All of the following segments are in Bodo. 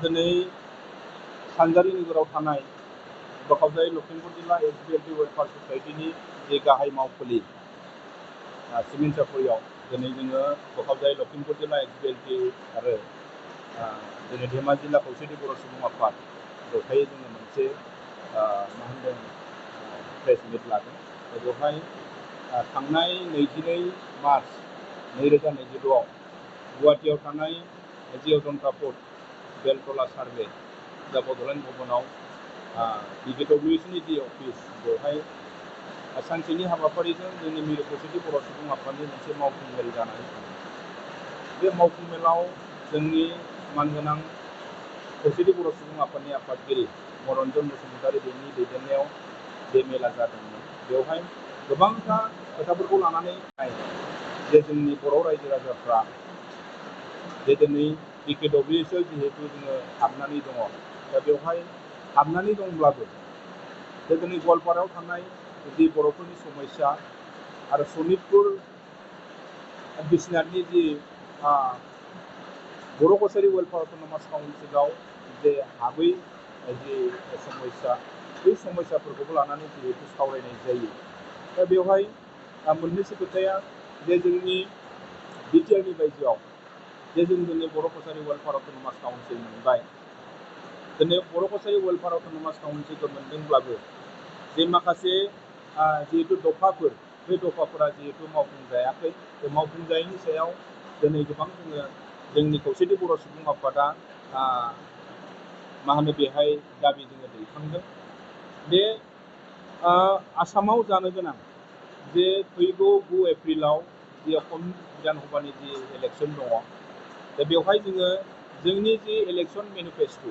दिनै सानजारि नोगोराव थानाय बखावजाय लखिमपुर जिल्ला एसबिएलपि वेलफेयार ससाइटिनि जे गाहाय मावखुलि सिमेन्ट सापरियाव दिनै जोङो बखावजाय लखिमपुर जिल्ला एसबिएलपि आरो दिनै धेमाजि जिल्ला खौसेथि बर' सुबुं आफाद जथायै जोङो मोनसे मा होनदों प्रेस मिट लादों। बेवहाय थांनाय 22 मार्च 2026 गुवाहाटीयाव थानाय जिअ जनता फुड बेलतला सार्भे दा बड'लेण्ड भवनाव DKWCनि जि अफिस बेवहाय सानसेनि हाबाफारिजों जोंनि मिरु खौसेथि बर' सुबुं आफादनि मोनसे मावफुं मेल जानानै थाङो। बे मावफुं मेलाव जोंनि मानगोनां खौसेथि बर' सुबुं आफादनि आफादगिरि मनरन्जन बसुमतारी बेनि दैदेननायाव बे मेला जादोंमोन। बेवहाय गोबांथा खोथाफोरखौ लानानै जे जोंनि बर' रायजो राजाफ्रा जे दिनै DKWCआव जिहेतु जोङो हाबनानै दङ, दा बेवहाय हाबनानै दंब्लाबो जे दिनै गवालपारायाव थानाय जि बर'फोरनि समस्या आरो सनितपुर बिश्वनाथनि जि बर' कछारी वेलफेयार अट'नमास काउन्सिलाव जे हाबै जि समस्या बै समस्याफोरखौबो लानानै जिहेतु सावरायनाय जायो। दा बेवहाय मोननैसो खोथाया जे जोंनि बिटिआरनि बायजोआव जे जों दिनै बर' कछारी वेलफेयार अट'नमास काउन्सिल मोनबाय। दिनै बर' कछारी वेलफेयार अट'नमास काउन्सिलखौ मोनदोंब्लाबो जे माखासे जिहेतु दफाफोर बे दफाफोरा जिहेतु मावफुंजायाखै, बे मावफुंजायैनि सायाव दिनै गोबां जोंनि खौसेथि बर' सुबुं आफादा मा होनो बेहाय दाबि जोङो दैखांदों। बे आसामाव जानो गोनां जे फैगौ 9 एप्रिलाव जि असम बिधान सभानि जि इलेक्सन दङ, दा बेवहाय जोङो जोंनि जि इलेक्सन मेनिफेस्ट'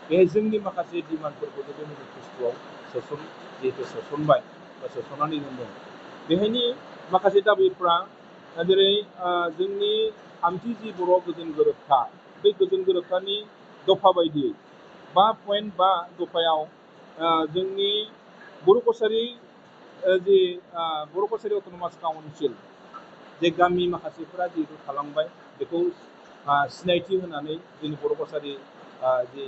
बे जोंनि माखासे डिमान्डफोरखौ बे मेनिफेस्ट'आव सोसनबाय बा सोसननानै दोनदों। बेहायनि माखासे दाबिफ्रा जेरै जोंनि थामथि जि बर' गोजोन गोरोबथा, बे गोजोन गोरोबथानि दफा बायदियै 5.5 दफायाव जोंनि बर' कछारी जि बर' कछारी अट'नमास काउन्सिल जे गामि माखासेफोरा जिहेतु थालांबाय बेखौ सिनायथि होनानै जोंनि बर' कछारी जि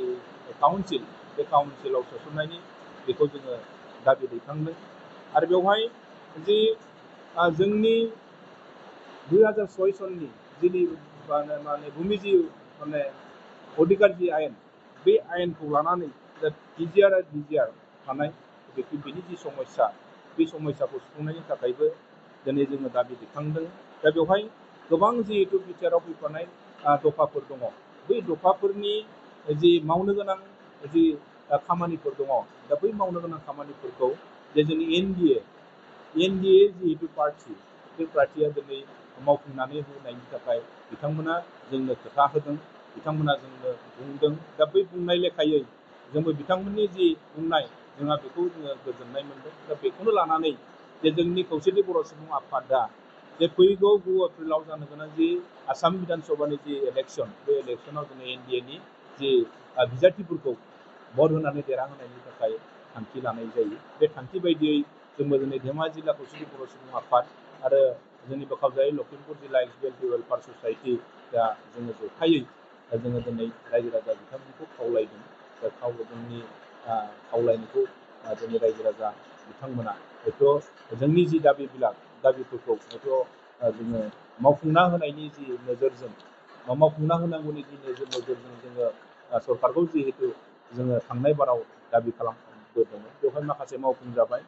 काउन्सिल बे काउन्सिलाव सोसननायनि बेखौ जोङो दाबि दैखांदों। आरो बेवहाय जि जोंनि 2006 सननि जि भुमिजि अधिकार जि आयेन, बे आयेनखौ लानानै दा DGR आरो DGR थानाय बेनि जि समस्या, बे समस्याखौ सुफुंनायनि थाखायबो दिनै जोङो दाबि दैखांदों। दा बेवहाय गोबां जिहेतु बिटिआरआव फैफानाय दफाफोर दङ, बै दफाफोरनि जि मावनो गोनां जि खामानिफोर दङ, दा बै मावनो गोनां खामानिफोरखौ जे जोंनि NDA जिहेतु पार्टि, बे पार्टिया दिनै मावफुंनानै होनायनि थाखाय बिथांमोना जोंनो खोथा होदों, बिथांमोना जोंनो बुंदों। दा बै बुंनाय लेखायै जोंबो बिथांमोननि जि बुंनाय जोंहा बेखौ जोङो गोजोननाय मोनदों। दा बेखौनो लानानै जे जोंनि खौसेथि बर' सुबुं आफादा जे फैगौ 9 एप्रिलाव जानो गोनां जि आसाम बिधान सभानि जि इलेक्सन, बे इलेक्सनाव जोङो NDAनि जि बिजाथिफोरखौ भट होनानै देरहाहोनायनि थाखाय थांखि लानाय जायो। बे थांखि बायदियै जोंबो दिनै धेमाजि जिल्ला खौसेथि बर' सुबुं आफाद आरो जोंनि बखावजाय लखिमपुर जिल्ला एसबिएलपि वेलफेयार ससाइटि दा जोङो जथायै जोङो दिनै रायजो राजा बिथांमोनखौ खावलायदों। दा जोंनि खावलायनायखौ जोंनि रायजो राजा बिथांमोना हयथ' जोंनि जि दाबिफोरखौ हयथ' जोङो मावफुंना होनायनि जि नोजोरजों बा मावफुंना होनांगौनि जि नोजोरजों जोङो सरकारखौ जिहेतु जोङो थांनाय बाराव दाबि खालामबोदोंमोन, बेवहाय माखासे मावफुंजाबाय,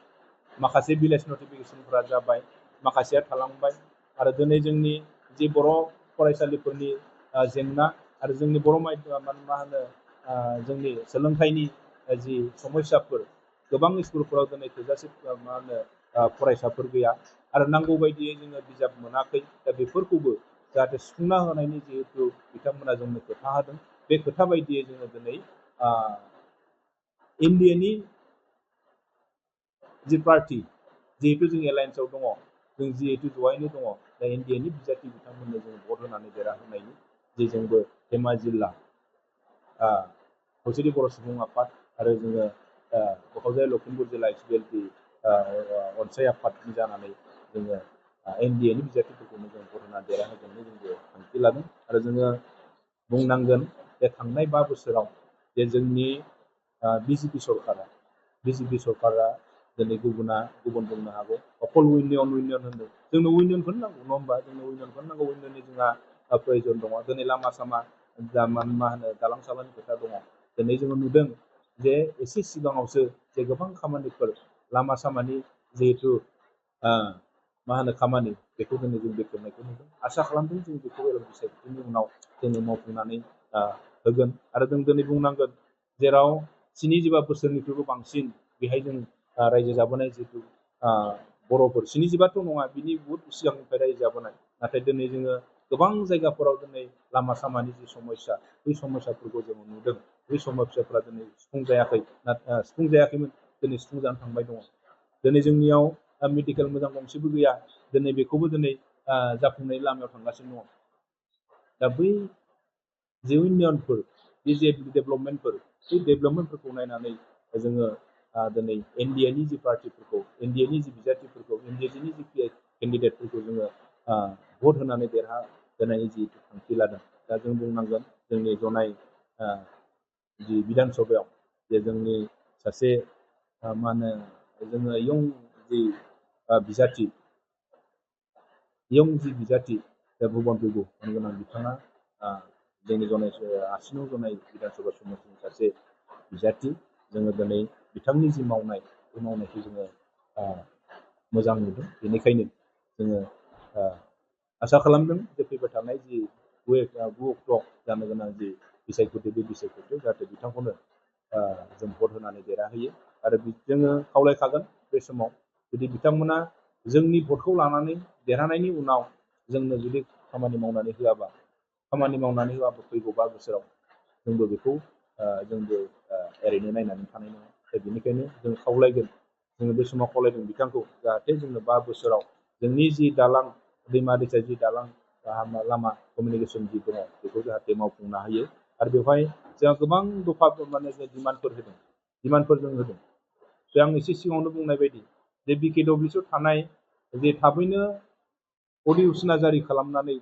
माखासे भिलेज नटिफिकेसनफोरा जाबाय, माखासेया थालांबाय। आरो दिनै जोंनि जि बर' फरायसालिफोरनि जेंना आरो जोंनि बर' जोंनि सोलोंथाइनि जि समस्याफोर, गोबां स्कुलफोराव दिनै थोजासे फरायसाफोर गैया आरो नांगौ बायदियै जोङो बिजाब मोनाखै। दा बेफोरखौबो जाहाथे सुफुंना होनायनि जिहेतु बिथांमोना जोंनो खोथा होदों, बे खोथा बायदियै जोङो दिनै NDAनि जि पार्टि जिहेतु जों एलायन्सआव दङ, जों जिहेतु जयैनो दङ, दा NDAनि बिजाथि बिथांमोननो जों भट होनानै देरहाहोनायनि जे जोंबो धेमाजि जिल्ला खौसेथि बर' सुबुं आफाद आरो जोङो बखावजाय लखिमपुर जिल्ला एसबिएलपि अनसाय आफादनि जानानै जोङो NDAनि बिजाथिफोरखौनो जों भट होनानै देरहाहोगोननि जोंबो थांखि लादों। आरो जोङो बुंनांगोन बे थांनाय 5 बोसोराव जे जोंनि बिजेपि सरकारा दिनै गुबुन बुंनो हागौ अकल इउनियन होनदों जोंनो इउनियनखौनो नांगौ नङा होमबा जोंनो इउनियनखौनो नांगौ इउनियननि जोंहा प्रयोजन दङ दिनै लामा सामा मा होनो दालां सालांनि खोथा दङ दिनै जोङो नुदों जे एसे सिगाङावसो जे गोबां खामानिफोर लामा सामानि जिहेथु मा होनो खामानि बेखौ दिनै जों बेखेवनायखौ नुदों आसा खालामदों जों बेखौ बिसायख'थिनि उनाव जोङो मावफुंनानै होगोन आरो जों दिनै बुंनांगोन जेराव 75 बोसोरनिख्रुइबो बांसिन बेहाय जों रायजो जाबोनाय जिहेतु बर'फोर 75थ' नङा बिनि बुहुत सिगांनिफ्राय रायजो जाबोनाय नाथाय दिनै जोङो गोबां जायगाफोराव दिनै लामा सामानि जि समस्या बै समस्याफोरखौ जों नुदों बै समस्याफोरा दिनै सुफुंजायाखैमोन दिनै सुफुंजानो थांबाय दङ दिनै जोंनियाव मेडिकेल मोजां गंसेबो गैया दिनै बेखौबो दिनै जाफुंनायनि लामायाव थांगासिनो दङ दा बै जे इउनियनफोर बे जे डेभेलपमेन्टफोर बे डेभेलपमेन्टफोरखौ नायनानै जोङो दिनै एनडिएनि जि पार्टिफोरखौ एनडिएनि जि बिजाथिफोरखौ एनडिएनि जि केन्डिडेटफोरखौ जोङो भट होनानै देरहाहोनायनि जि थांखि लादों दा जों बुंनांगोन जोंनि जनाय जि बिधान सभायाव जे जोंनि सासे मा होनो जोङो इयं जि बिजाथि भुबन पेगु गोनां बिथाङा जोंनि जनाय 80 जनाय बिधान सभा समष्टिनि सासे बिजाथि जोङो दिनै बिथांनि जि मावनाय बे मावनायखौ जोङो मोजां नुदों बेनिखायनो जोङो आसा खालामदों जे फैबाय थानाय जि 9 अक्ट'आव जानो गोनां जि बिसायख'थि बे बिसायख'थियाव जाहाथे बिथांखौनो जों भट होनानै देरहाहोयो आरो जोङो खावलायखागोन बे समाव जुदि बिथांमोना जोंनि भटखौ लानानै देरहानायनि उनाव जोंनो जुदि खामानि मावनानै होआबा फैगौ 5 बोसोराव जोंबो बेखौ ओरैनो नायनानै थानाय नङा दा बेनिखायनो जों खावलायगोन जोङो बे समाव खावलायदों बिथांखौ जाहाथे जोंनो 5 बोसोराव जोंनि जि दालां दैमा दैसा जि दालां लामा कमिउनिकेसन जि दङ बेखौ जाहाथे मावफुंनो हायो आरो बेवहाय जोंहा गोबां दफा माने दिमान्डफोर जों होदों जे आं एसे सिगाङावनो बुंनाय बायदि जे BKWSआव थानाय जे थाबैनो अधिसूचना जारि खालामनानै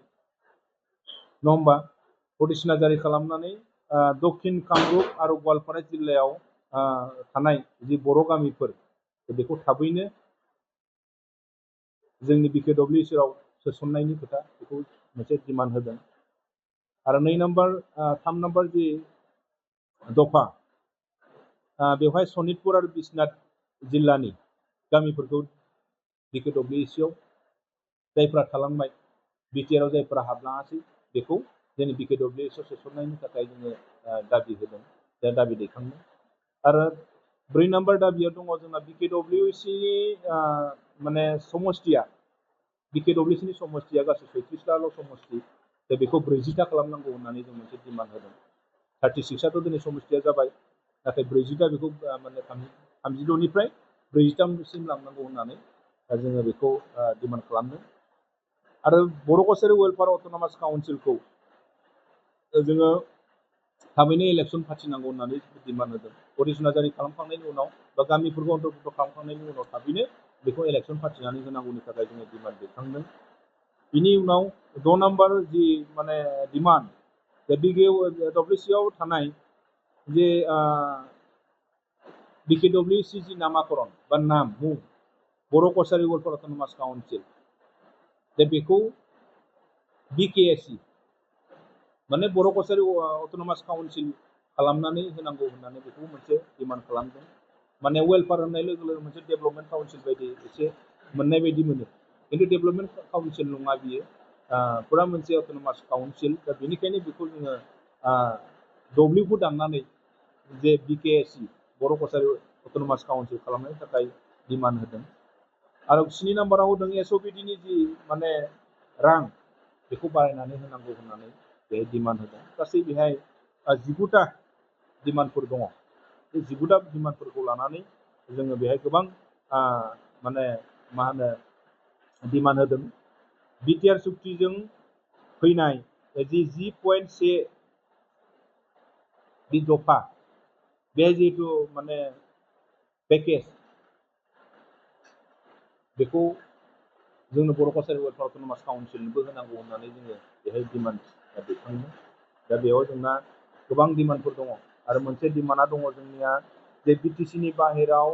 नङा होमबा अधिसूचना जारि खालामनानै दक्षिण कामरुप आरो गवालपारा जिल्लायाव थानाय जि बर' गामिफोर बेखौ थाबैनो जोंनि BKWSआव सोसननायनि खोथा बेखौ मोनसे डिमान्ड होदों आरो 3 नम्बर जि दफा बेवहाय सनितपुर आरो बिश्वनाथ जिल्लानि गामिफोरखौ BKWSआव जायफ्रा थालांबाय बिटिआरआव जायफ्रा हाबलाङासै बेखौ जोंनि BKWSआव सोसननायनि थाखाय जोङो दाबि होदों दाबि दैखांदों आरो 4 नम्बर दाबियाव दङ जोंना BKWSनि माने समष्टिया BKWSनि समष्टिया गासै 36टाल' समष्टि दा बेखौ 40टा खालामनांगौ होननानै जों मोनसे डिमान्ड होदों 36आथ' दिनै समष्टिया जाबाय नाथाय 40टा बेखौ माने 36निफ्राय 40टासिम लांनांगौ होननानै जोङो बेखौ डिमान्ड खालामदों आरो बर' कसारि वेलफेयार अट'नमास काउन्सिलखौ जोङो थाबैनो इलेक्सन फाथिनांगौ होननानै डिमान्ड होदों अधिसूचना जारि खालामखांनायनि उनाव बा गामिफोरखौ अन्तर्भुक्त खालामखांनायनि उनाव थाबैनो बेखौ इलेक्सन फाथिनानै होनांगौनि थाखाय जोङो डिमान्ड दैखांदों बिनि उनाव 6 नम्बर जि माने डिमान्ड बे BKWSआव थानाय जे BKWS जि नामाकरन बा मुं बर' कसारि वेलफेयार अट'नमास काउन्सिल दा बेखौ BKSE माने बर' कसारि अट'नमास काउन्सिल खालामनानै होनांगौ होननानै बेखौ मोनसे डिमान्ड खालामदों माने वेलफेयार होननाय लोगो लोगो मोनसे डेभेलपमेन्ट काउन्सिल बायदि एसे मोननाय बायदि मोनो खिन्थु डेभेलपमेन्ट काउन्सिल नङा बियो फुरा मोनसे अट'नमास काउन्सिल दा बेनिखायनो बेखौ जोङो डब्लिउखौ दाननानै जे BKSE बर' कसारि अट'नमास काउन्सिल खालामनायनि थाखाय डिमान्ड होदों आरो 7 नम्बराव होदों SOPDनि जि माने रां बेखौ बारायनानै होनांगौ होननानै बेहाय डिमान्ड होदों गासै बेहाय 19टा डिमान्डफोर दङ बे 19टा डिमान्डफोरखौ लानानै जोङो बेहाय गोबां माने मा होनो डिमान्ड होदों बिटिआर सुक्तिजों फैनाय जि 10.1 बि दफा बे जिहेतु माने पेकेज बेखौ जोंनो बर' कसारि वेलफेयार अट'नमास काउन्सिलनोबो होनांगौ होननानै जोङो बेहाय डिमान्ड दैखांदों दा बेयाव जोंना गोबां डिमान्डफोर दङ आरो मोनसे डिमान्डआ दङ जोंनिया जे बिटिसिनि बाहेराव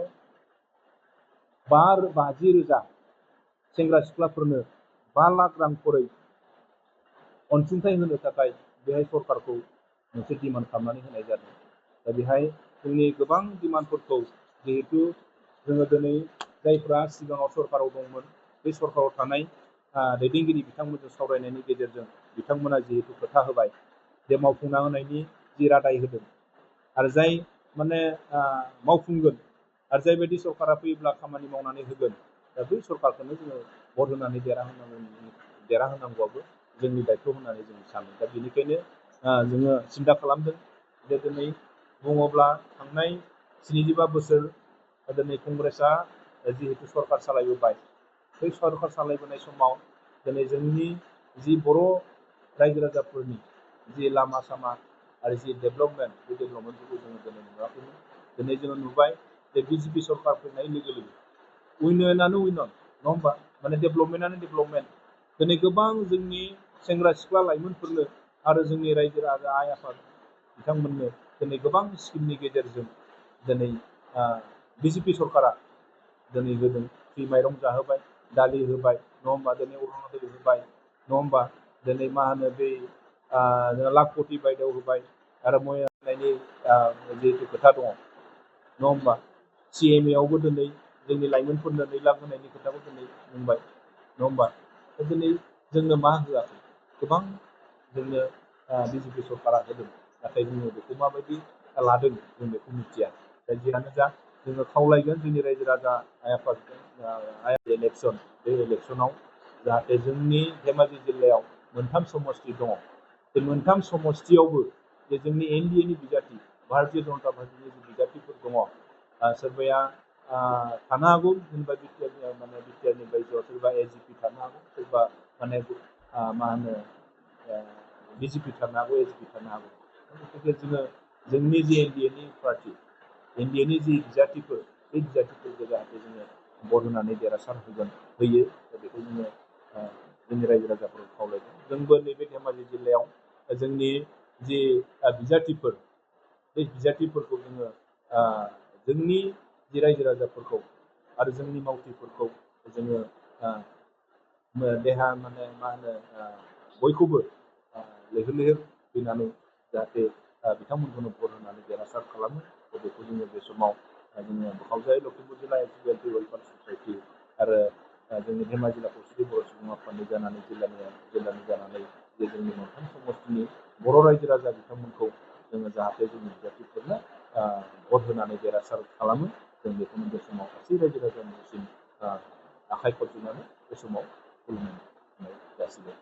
50,000 सेंग्रा सिख्लाफोरनो 5 लाख रां खरै अनसुंथाइ होनो थाखाय बेहाय सरकारखौ मोनसे डिमान्ड खालामनानै होनाय जादों। दा बेहाय जोंनि गोबां डिमान्डफोरखौ जिहेतु जोङो दिनै जायफ्रा सिगाङाव सरकाराव दंमोन बे सरकाराव थानाय दैदेनगिरि बिथांमोनजों सावरायनायनि गेजेरजों बिथांमोना जिहेतु खोथा होबाय जे मावफुंना होनायनि जि रादाय होदों आरो जाय माने मावफुंगोन आरो जायबायदि सरकारा फैयोब्ला खामानि मावनानै होगोन दा बै सरकारखौनो जोङो भट होनानै देरहाहोनांगौआबो जोंनि दायथ' होननानै जों सानो। दा बेनिखायनो जोङो सिन्था खालामदों जे दिनै बुङोब्ला थांनाय 75 बोसोर दिनै कंग्रेसआ जिहेतु सरकार सालायबोबाय बै सरकार सालायबोनाय समाव दिनै जोंनि जि बर' रायजो राजाफोरनि जि लामा सामा आरो जि डेभेलपमेन्ट बे डेभेलपमेन्टफोरखौ जोङो दिनै नुवाखैमोन। दिनै जोङो नुबाय जे बिजेपि सरकार फैनाय लोगो लोगो उइननानो उइनन नङा होमबा माने डेभेलपमेन्टआनो डेभेलपमेन्ट दिनै गोबां जोंनि सेंग्रा सिख्ला लाइमोनफोरनो आरो जोंनि रायजो राजा आइ आफाद बिथांमोननो दिनै गोबां स्किमनि गेजेरजों दिनै बिजेपि सरकारा दिनै होदों। फ्रि माइरं जाहोबाय दालि होबाय नङा होमबा दिनै अरुण'दय होबाय नङा होमबा दिनै मा होनो बे लाखपति बायदेव होबाय आरो मया होनायनि जिहेतु खोथा दङ नङा होमबा CMAआवबो दिनै जोंनि लाइमोनफोरनो 2 लाख होनायनि खोथाखौ दिनै बुंबाय नङा होमबा दिनै जोंनो मा होआखै गोबां जोंनो बिजेपि सरकारा होदों नाथाय जोङो बेखौ माबायदि लादों जों बेखौ मिथिया। दा जियानो जा जोङो खावलायगोन जोंनि रायजो राजा आइ आफाद इलेक्सन बे इलेक्सनाव जाहाथे जोंनि धेमाजि जिल्लायाव 3 समस्ति दङ बे 3 समस्तियावबो जे जोंनि NDAनि बिजाथि भारतीय जनता पार्टीनि जि बिजाथिफोर दङ सोरबाया थानो हागौ जेनेबा बिटिआरनि बायजोआव सोरबा AGP थानो हागौ सोरबा माने मा होनो BJP थानो हागौ AGP थानो हागौ गथिखे जोङो जोंनि जि NDAनि पार्टी NDAनि जि बिजाथिफोर बे बिजाथिफोरखौ जाहाथे जोङो भट होनानै देरहासार होयो बेखौ जोङो जोंनि रायजो राजाफोरखौ खावलायदों। जोंबो नैबे धेमाजि जिल्लायाव जोंनि जि बिजाथिफोर बे बिजाथिफोरखौ जोङो जोंनि जि रायजो राजाफोरखौ आरो जोंनि मावथिफोरखौ जोङो देहा माने मा होनो बयखौबो लैहोर लैहोर फैनानै जाहाथे बिथांमोनखौनो भट होनानै देरहासार खालामो बेखौ जोङो बे समाव जोङो बोखावजाय लखिमपुर जिल्ला एसडिएलपि वेलफेयार ससाइटि आरो जोंनि धेमाजि जिल्ला खौसेथि बर' सुबुं आफादनि जानानै जिल्लानि जानानै जे जोंनि 3 समस्तिनि बर' रायजो राजा बिथांमोनखौ जोङो जाहाथे जोंनि बिजाथिफोरनो भट होनानै देरहासार खालामो जों बेखौनो बे समाव गासै रायजो राजानिसिम आखाइ खबजोबनानै बे समाव खुलुमनाय जासिगोन।